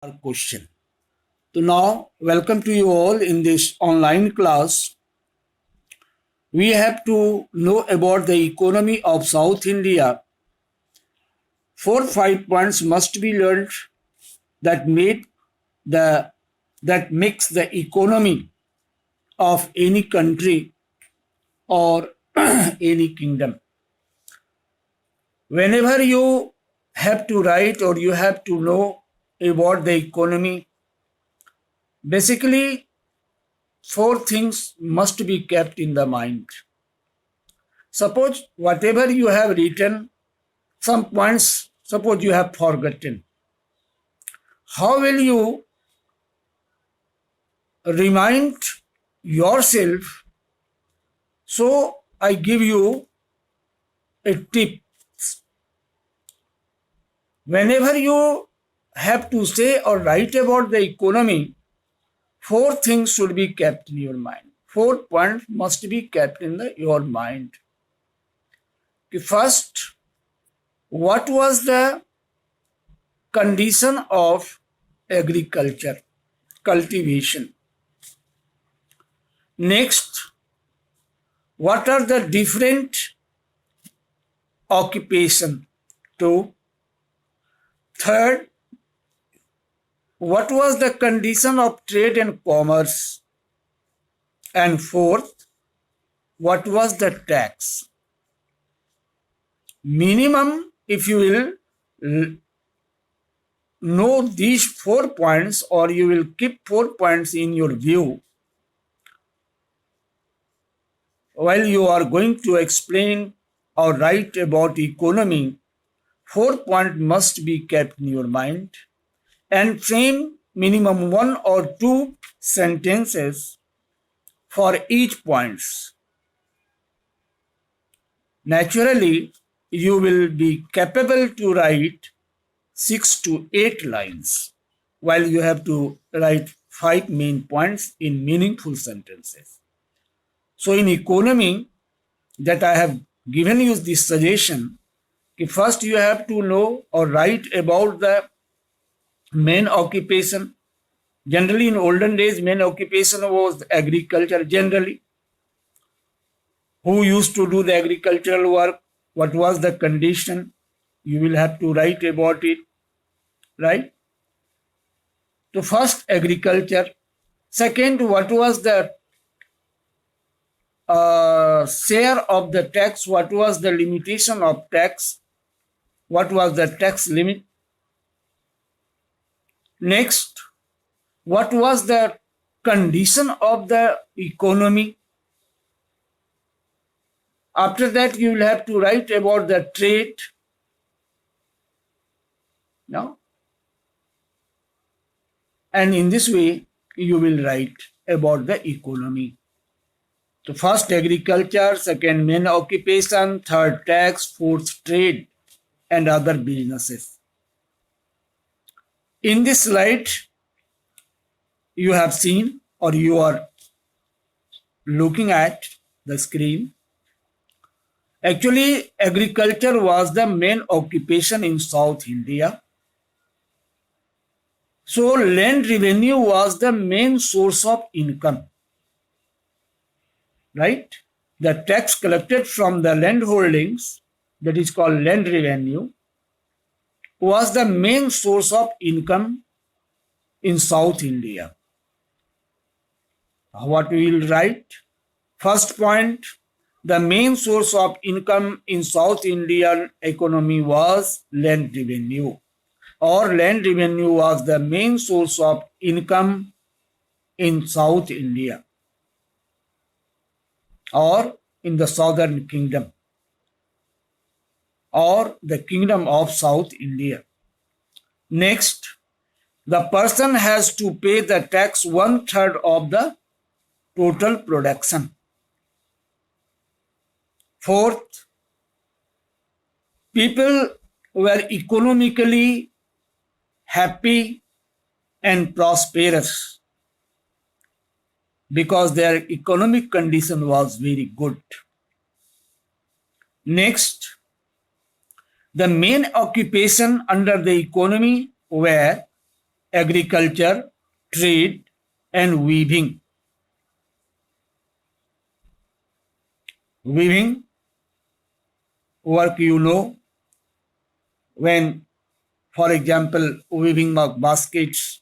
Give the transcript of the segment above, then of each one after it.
our question. So now, welcome to you all in this online class. We have to know about the economy of South India. 4 5 points must be learned that made the that makes the economy of any country or any kingdom. Whenever you have to write or you have to know about the economy, basically four things must be kept in the mind. Suppose whatever you have written, some points, suppose you have forgotten. How will you remind yourself? So I give you a tip. Whenever you have to say or write about the economy, four things should be kept in your mind. 4 points must be kept in your mind. First, what was the condition of agriculture, cultivation? Next, what are the different occupation? Two. Third, what was the condition of trade and commerce? And fourth, what was the tax? Minimum, if you will know these 4 points, or you will keep 4 points in your view while you are going to explain or write about economy, 4 points must be kept in your mind and frame minimum 1 or 2 sentences for each points. Naturally, you will be capable to write 6 to 8 lines, while you have to write 5 main points in meaningful sentences. So in economy, that I have given you this suggestion, first you have to know or write about the main occupation. Generally in olden days, main occupation was agriculture generally. Who used to do the agricultural work? What was the condition? You will have to write about it, right? So first, agriculture. Second, what was the share of the tax? What was the limitation of tax? What was the tax limit? Next, what was the condition of the economy? After that, you will have to write about the trade. No? And in this way, you will write about the economy. So first agriculture, second main occupation, third tax, fourth trade and other businesses. In this slide, you have seen or you are looking at the screen. Actually, agriculture was the main occupation in South India. So land revenue was the main source of income, right? The tax collected from the land holdings, that is called land revenue, was the main source of income in South India. What we will write? First point, the main source of income in South Indian economy was land revenue, or land revenue was the main source of income in South India or in the Southern Kingdom or the Kingdom of South India. Next, the person has to pay the tax 1/3 of the total production. Fourth, people were economically happy and prosperous because their economic condition was very good. Next, the main occupation under the economy were agriculture, trade, and weaving. Weaving work, when, for example, weaving of baskets,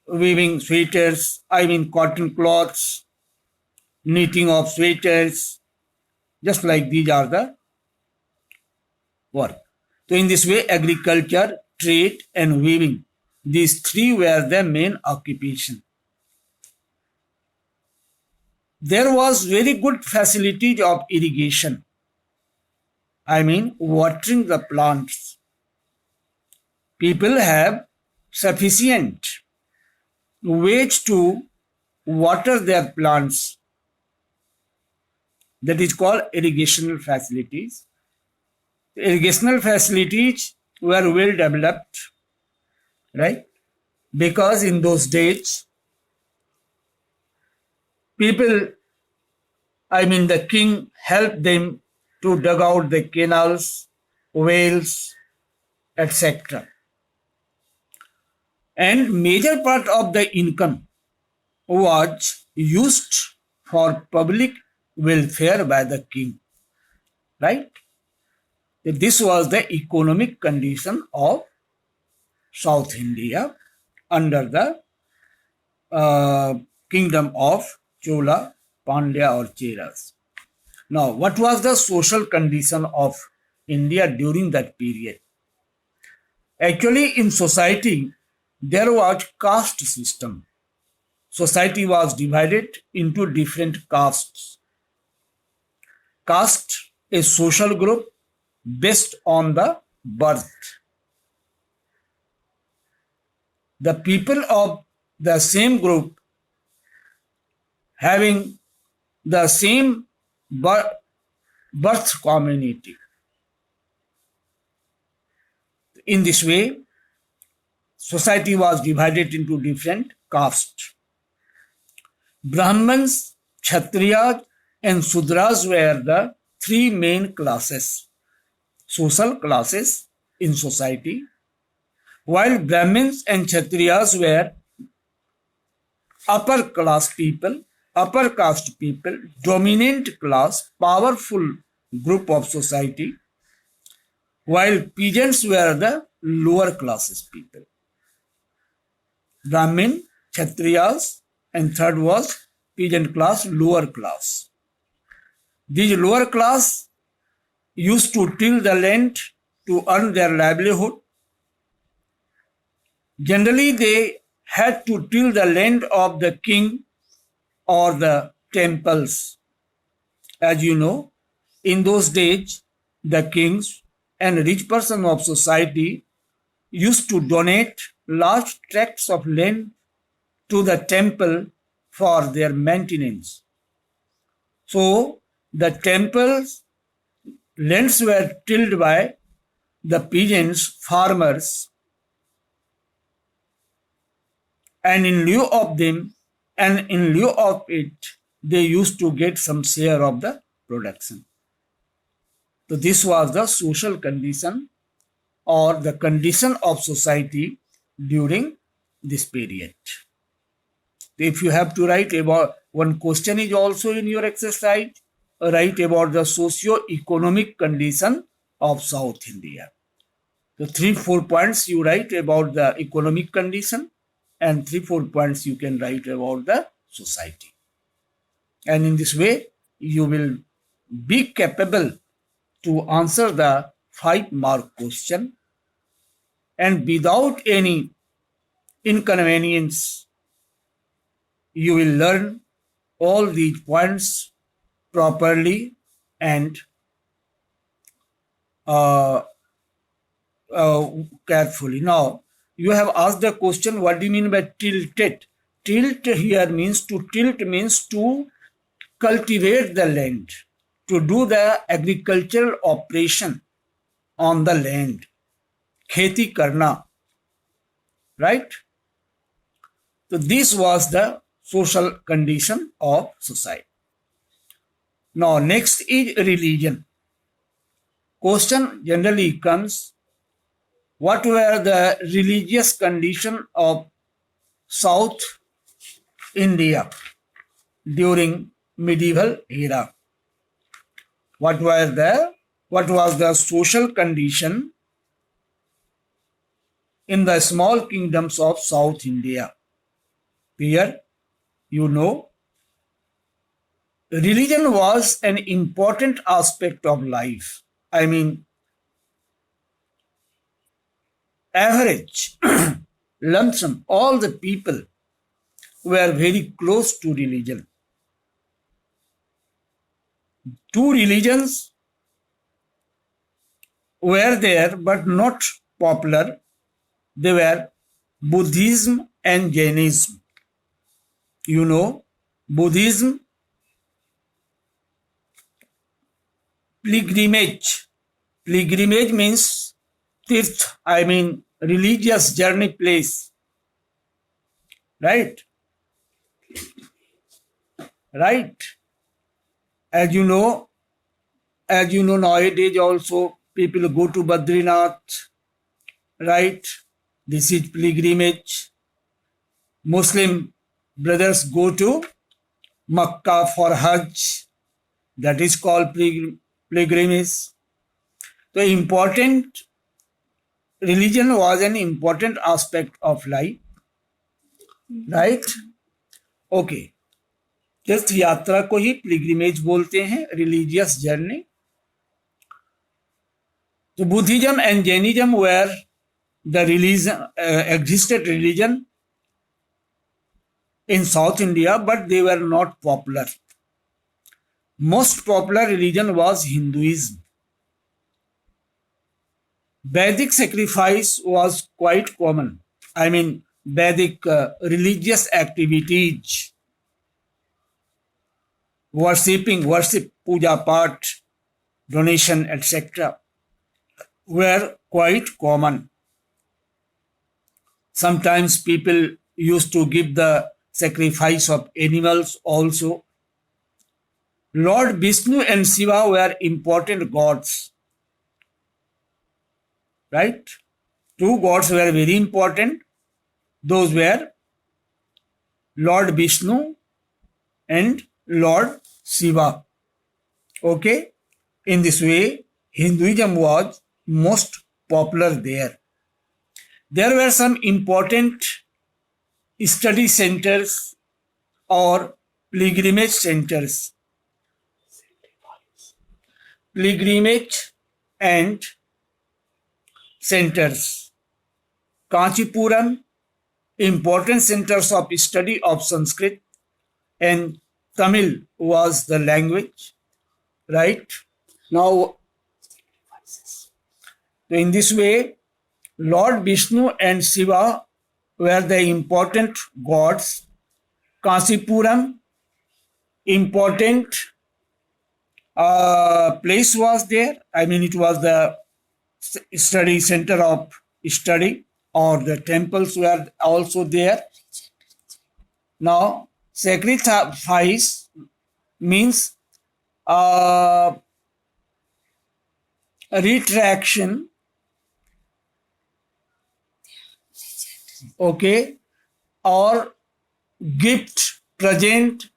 weaving sweaters, cotton cloths, knitting of sweaters, just like these are the work. So in this way, agriculture, trade, and weaving, these three were the main occupation. There was very good facilities of irrigation. Watering the plants. People have sufficient ways to water their plants. That is called irrigational facilities. Irrigational facilities were well developed, right? Because in those days, people, the king helped them to dug out the canals, wells, etc. And major part of the income was used for public welfare by the king, right? This was the economic condition of South India under the kingdom of Chola, Pandya or Cheras. Now, what was the social condition of India during that period? Actually, in society, there was caste system. Society was divided into different castes. Caste is social group based on the birth. The people of the same group having the same birth community. In this way, society was divided into different castes. Brahmins, Kshatriyas, and Sudras were the three main classes, social classes in society, while Brahmins and Kshatriyas were upper caste people, dominant class, powerful group of society, while peasants were the lower classes people. Brahmin, Kshatriyas, and third was peasant class, lower class. These lower class used to till the land to earn their livelihood. Generally, they had to till the land of the king or the temples. As you know, in those days, the kings and rich persons of society used to donate large tracts of land to the temple for their maintenance. So, the temples lands were tilled by the peasants, farmers, and in lieu of it, they used to get some share of the production. So this was the social condition or the condition of society during this period. If you have to write about, one question is also in your exercise, write about the socio-economic condition of South India. So 3-4 points you write about the economic condition and 3-4 points you can write about the society. And in this way, you will be capable to answer the 5-mark question and without any inconvenience, you will learn all these points properly and carefully. Now, you have asked the question, what do you mean by tilted? Tilt here means to cultivate the land, to do the agricultural operation on the land. Kheti karna. Right? So this was the social condition of society. Now next is religion. Question generally comes, What were the religious condition of South India during medieval era? What was the social condition in the small kingdoms of South India? Here, you know, religion was an important aspect of life. I mean, average, lump sum, all the people were very close to religion. Two religions were there but not popular. They were Buddhism and Jainism. You know, Buddhism, pilgrimage. Pilgrimage means tirth, I mean religious journey place. Right? Right. As you know, nowadays also people go to Badrinath, right? This is pilgrimage. Muslim brothers go to Makkah for Hajj. That is called pilgrimage. The important religion was an important aspect of life, right? Okay. तीर्थ यात्रा को ही pilgrimage बोलते हैं, religious journey. So Buddhism and Jainism were the existed religion in South India, but they were not popular. Most popular religion was Hinduism. Vedic sacrifice was quite common. I mean, Vedic religious activities, worship, puja, path, donation, etc. were quite common. Sometimes people used to give the sacrifice of animals also. Lord Vishnu and Shiva were important gods. Right? Two gods were very important. Those were Lord Vishnu and Lord Shiva. Okay? In this way, Hinduism was most popular there. There were some important study centers or pilgrimage centers. Pilgrimage and centers. Kanchipuram, important centers of study of Sanskrit, and Tamil was the language, right? Now, in this way, Lord Vishnu and Shiva were the important gods. Kanchipuram, important place was there. I mean, it was the study center of study, or the temples were also there. Now, sacrifice means retraction, okay, or gift, present,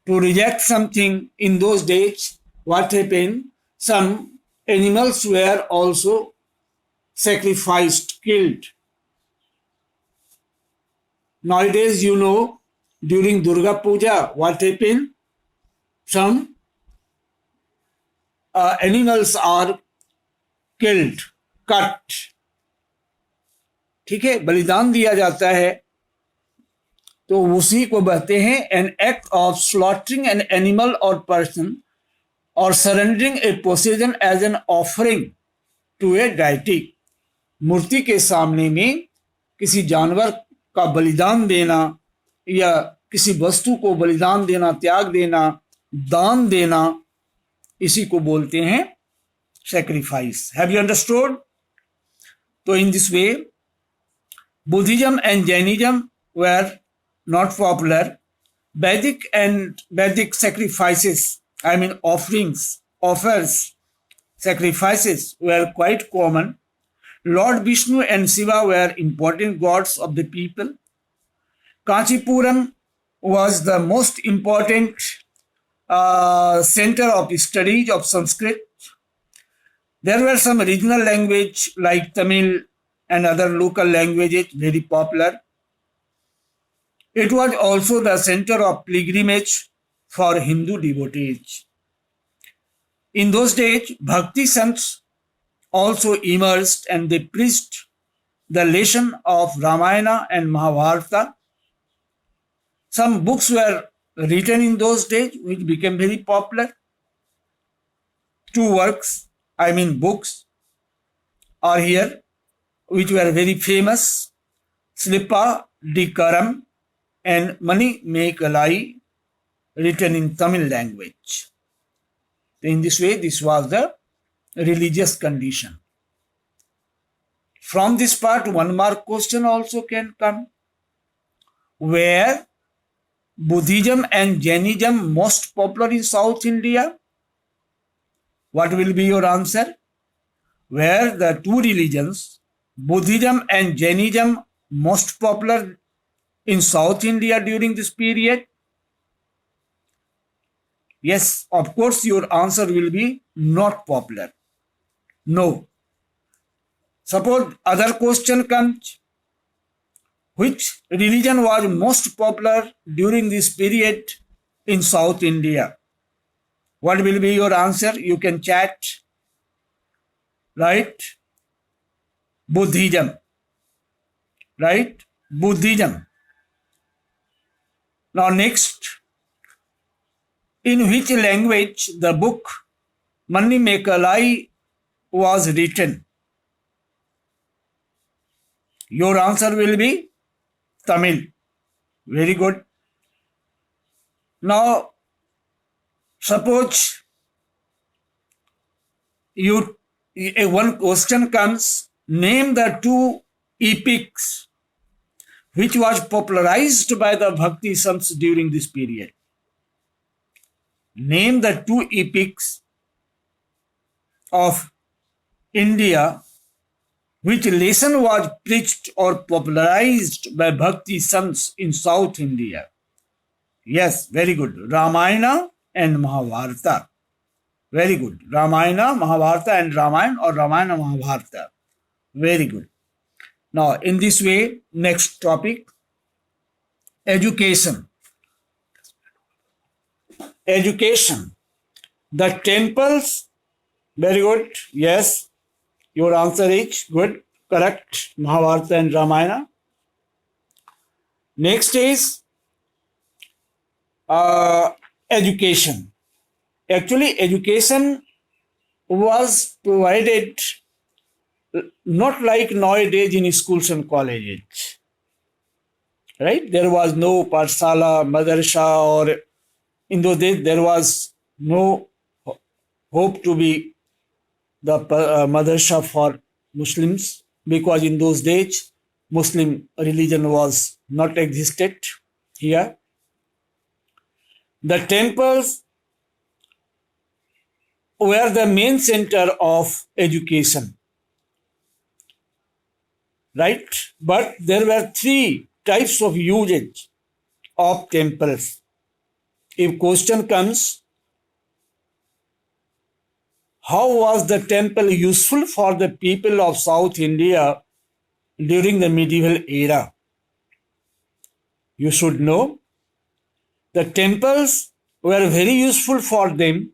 to reject something. In those days, what happened? Some animals were also sacrificed, killed. Nowadays, you know, during Durga Puja, what happened? Some animals are killed, cut. ठीक है, बलिदान दिया जाता है. तो उसी को कहते हैं an act of slaughtering an animal or person or surrendering a possession as an offering to a deity. मूर्ति के सामने में किसी जानवर का बलिदान देना या किसी वस्तु को बलिदान देना, त्याग देना, दान देना, इसी को बोलते हैं sacrifice. Have you understood? So in this way, Buddhism and Jainism were not popular. Vedic sacrifices, I mean offers, sacrifices were quite common. Lord Vishnu and Shiva were important gods of the people. Kanchipuram was the most important center of studies of Sanskrit. There were some regional language like Tamil and other local languages very popular. It was also the center of pilgrimage for Hindu devotees. In those days, Bhakti Sants also emerged and they preached the lesson of Ramayana and Mahabharata. Some books were written in those days which became very popular. Two books are here which were very famous. Slipa Dikaram and Mani Mekalai, written in Tamil language. In this way, this was the religious condition. From this part, one mark question also can come. Were Buddhism and Jainism most popular in South India? What will be your answer? Were the two religions, Buddhism and Jainism, most popular in South India during this period? Yes, of course, your answer will be not popular. No. Suppose other question comes. Which religion was most popular during this period in South India? What will be your answer? You can chat. Right? Buddhism. Right? Buddhism. Now next, in which language the book Mani Mekalai was written? Your answer will be Tamil. Very good. Now, suppose one question comes, name the two epics which was popularized by the Bhakti Sants during this period. Name the two epics of India which lesson was preached or popularized by Bhakti Sants in South India. Yes, very good. Ramayana and Mahabharata. Very good. Ramayana, Mahabharata and Ramayana or Ramayana, Mahabharata. Very good. Now, in this way, next topic, education. Education. The temples, very good. Yes. Your answer is good, correct, Mahabharata and Ramayana. Next is education. Actually, education was provided not like nowadays in schools and colleges. Right? There was no Pathshala, Madrasa, or in those days there was no hope to be the madrasa for Muslims, because in those days Muslim religion was not existed here. The temples were the main center of education, right? But there were three types of usage of temples. If question comes, how was the temple useful for the people of South India during the medieval era? You should know the temples were very useful for them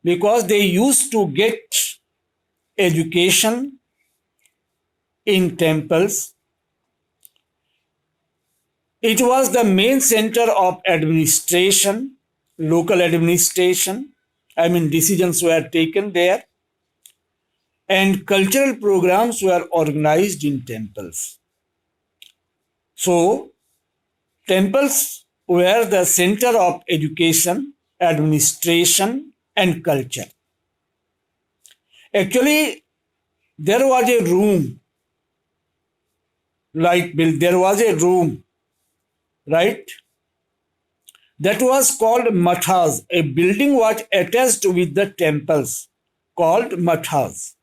because they used to get education in temples. It was the main center of administration, local administration. Decisions were taken there, and cultural programs were organized in temples. So, temples were the center of education, administration, and culture. Actually, there was a room, right? That was called mathas. A building was attached with the temples called mathas.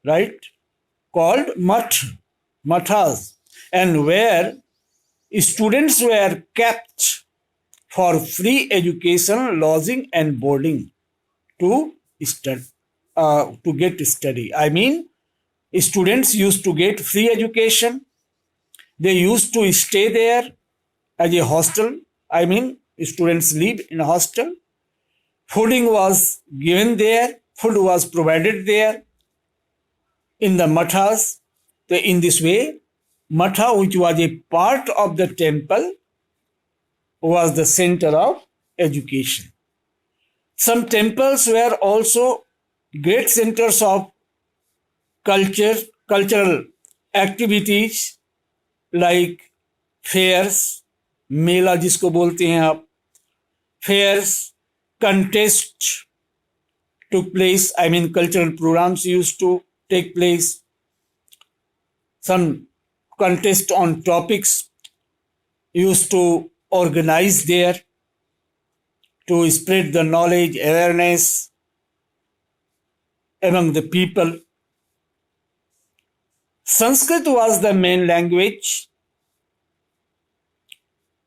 Right? called mathas, and where students were kept for free education, lodging, and boarding to study, to get study. I mean, students used to get free education. They used to stay there as a hostel. I mean, students live in a hostel. Fooding was given there. Food was provided there in the mathas. In this way, matha, which was a part of the temple, was the center of education. Some temples were also great centers of cultural activities like fairs, मेला जिसको बोलते हैं आप, fairs, contests took place. I mean, cultural programs used to take place. Some contest on topics used to organize there to spread the knowledge, awareness among the people. Sanskrit was the main language.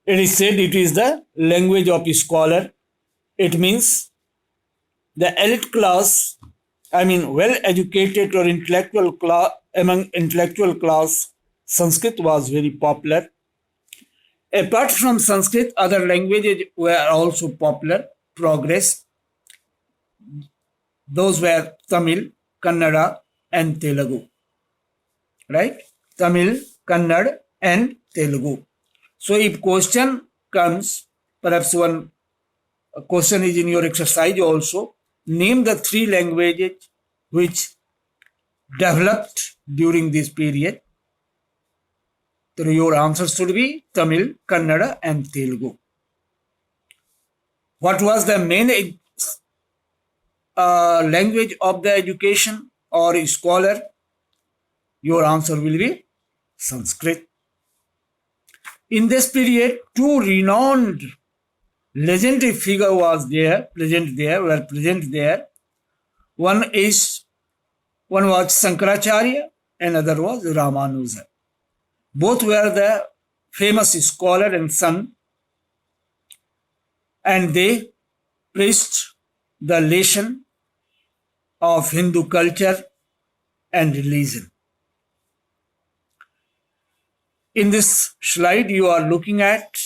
It is said it is the language of a scholar. It means the elite class, I mean well-educated or intellectual class, among intellectual class, Sanskrit was very popular. Apart from Sanskrit, other languages were also popular, progress. Those were Tamil, Kannada, and Telugu. Right? Tamil, Kannada, and Telugu. So if question comes, perhaps one question is in your exercise also, name the 3 languages which developed during this period. So your answer should be Tamil, Kannada, and Telugu. What was the main language of the education or scholar? Your answer will be Sanskrit. In this period, 2 renowned legendary figures were present there. One was Shankaracharya, another was Ramanuja. Both were the famous scholar and son, and they preached the lesson of Hindu culture and religion. In this slide, you are looking at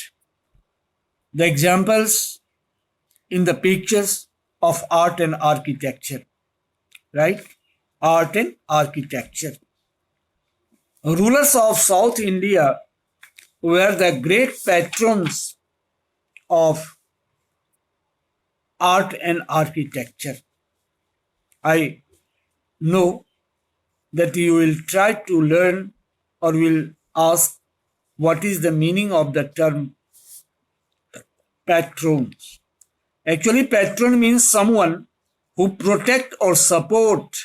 the examples in the pictures of art and architecture, right? Art and architecture. Rulers of South India were the great patrons of art and architecture. I know that you will try to learn or will ask what is the meaning of the term patrons. Actually, patron means someone who protect or support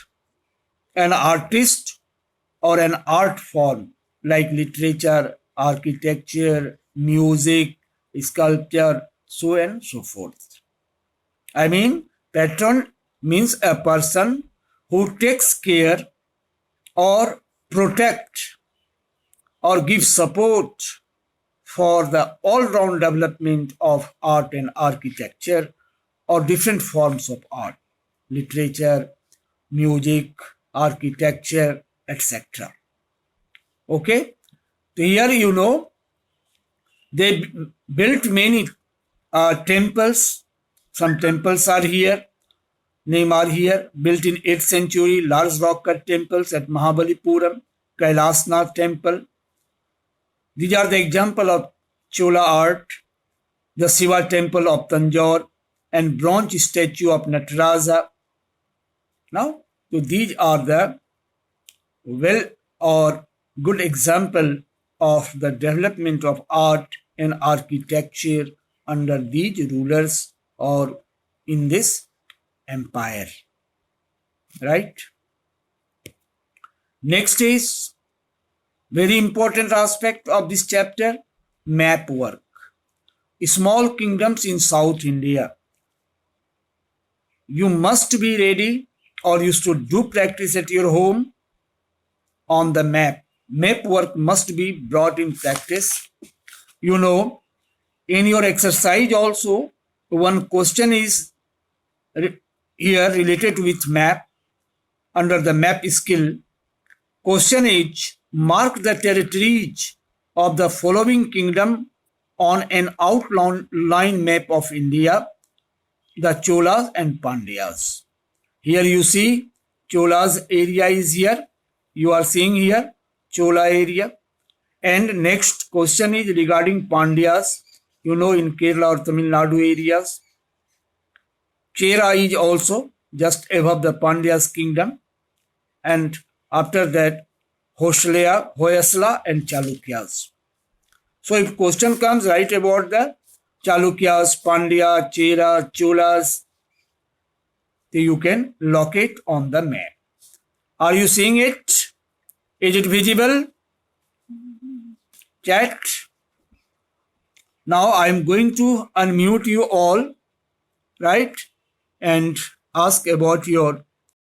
an artist or an art form like literature, architecture, music, sculpture, so on and so forth. I mean, patron means a person who takes care or protect or give support for the all-round development of art and architecture or different forms of art, literature, music, architecture, etc. Okay? So here you know they built many temples. Some temples are here. Name are here. Built in 8th century, large rock cut temples at Mahabalipuram, Kailasnath temple. These are the example of Chola art, the Shiva temple of Tanjore, and bronze statue of Nataraja. Now, so these are the well or good example of the development of art and architecture under these rulers or in this empire. Right? Next is very important aspect of this chapter, map work. Small kingdoms in South India. You must be ready or you should do practice at your home on the map. Map work must be brought in practice. You know, in your exercise also, one question is here related with map under the map skill. Question is, mark the territories of the following kingdom on an outline map of India, the Cholas and Pandyas. Here you see Cholas area is here. You are seeing here Chola area. And next question is regarding Pandyas. You know, in Kerala or Tamil Nadu areas. Chera is also just above the Pandyas kingdom. And after that, Hoysala and Chalukyas. So if question comes right about the Chalukyas, Pandya, Chera, Cholas, you can locate on the map. Are you seeing it? Is it visible? Chat. Now I am going to unmute you all, right? And ask about your